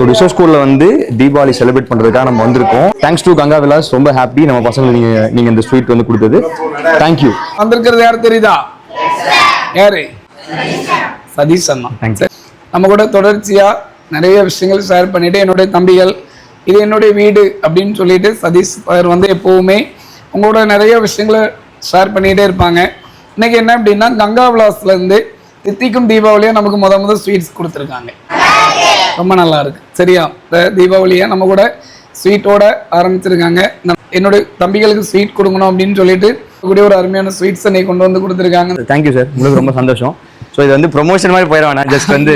So research ஸ்கூல்ல வந்து Deepavali celebrate பண்றதுக்காக நம்ம வந்திருக்கோம். தேங்க்ஸ் டு கங்கா விலாஸ், ரொம்ப ஹாப்பி நம்ம பசங்களுக்கு நீங்க இந்த ஸ்வீட் வந்து கொடுத்தது. தேங்க்யூ. வந்திருக்கிறது யார் தெரியுதா? யாரு? சதீஷ் அண்ணா. நம்ம கூட தொடர்ச்சியா நிறைய விஷயங்கள் ஷேர் பண்ணிட்டு, என்னுடைய தம்பிகள் இது என்னுடைய வீடு அப்படின்னு சொல்லிட்டு சதீஷ் சார் வந்து எப்பவுமே உங்களோட நிறைய விஷயங்களை ஷேர் பண்ணிகிட்டே இருப்பாங்க. இன்னைக்கு என்ன அப்படின்னா, கங்கா விலாஸ்ல இருந்து தித்திக்கும் தீபாவளியா நமக்கு முதல் ஸ்வீட்ஸ் கொடுத்துருக்காங்க. ரொம்ப நல்லா இருக்கு. சரியா, தீபாவளியா நம்ம கூட ஸ்வீட்டோட ஆரம்பிச்சிருக்காங்க. என்னுடைய தம்பிகளுக்கு ஸ்வீட் கொடுக்கணும் அப்படின்னு சொல்லிட்டு கூடிய ஒரு அருமையான ஸ்வீட்ஸ் இன்னைக்கு கொண்டு வந்து கொடுத்துருக்காங்க. தேங்க்யூ சார், உங்களுக்கு ரொம்ப சந்தோஷம். ஸோ இது வந்து ப்ரொமோஷன் மாதிரி போயிட வேணாம், ஜஸ்ட் வந்து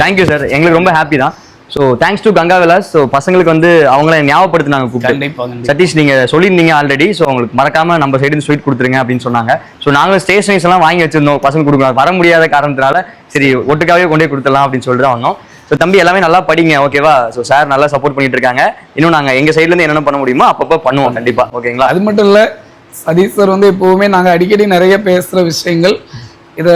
தேங்க்யூ சார், எங்களுக்கு ரொம்ப ஹாப்பி தான். So thanks to Ganga Vilas. So பசங்களுக்கு வந்து அவங்கள ஞாபகப்படுத்தினாங்க கூப்பிட்டு. சதீஷ் நீங்க சொல்லியிருந்தீங்க ஆல்ரெடி, ஸோ அவங்களுக்கு மறக்காம நம்ம சைடு ஸ்வீட் கொடுத்துருங்க அப்படின்னு சொன்னாங்க. ஸோ நாங்களும் ஸ்டேஷனரிஸ் எல்லாம் வாங்கி வச்சிருந்தோம், பசங்க கொடுக்கலாம் வர முடியாத காரணத்தினால சரி ஒட்டுக்காவே கொண்டே கொடுத்துடலாம் அப்படின்னு சொல்லிட்டு தான் வந்தோம். ஸோ தம்பி எல்லாமே நல்லா படிங்க, ஓகேவா? ஸோ சார் நல்லா சப்போர்ட் பண்ணிட்டு இருக்காங்க. இன்னும் நாங்கள் எங்க சைட்ல இருந்து என்னென்ன பண்ண முடியுமோ அப்பப்போ பண்ணுவோம் கண்டிப்பா, ஓகேங்களா? அது மட்டும் இல்லை, சதீஷ் சார் வந்து எப்பவுமே நாங்கள் அடிக்கடி நிறைய பேசுகிற விஷயங்கள், இதை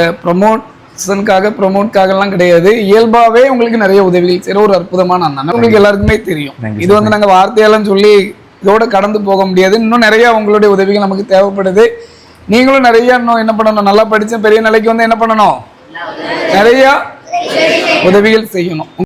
ப்ரொமோட்காகலாம் கிடையாது, இயல்பாகவே உங்களுக்கு நிறைய உதவிகள் செய்கிற ஒரு அற்புதமான அண்ணன் உங்களுக்கு எல்லாருக்குமே தெரியும். இது வந்து நாங்கள் வார்த்தையெல்லாம் சொல்லி இதோட கடந்து போக முடியாது. இன்னும் நிறைய உங்களுடைய உதவிகள் நமக்கு தேவைப்படுது. நீங்களும் நிறைய இன்னும் என்ன பண்ணணும், நல்லா படித்த பெரிய நிலைக்கு வந்து என்ன பண்ணணும், நிறைய உதவிகள் செய்யணும்.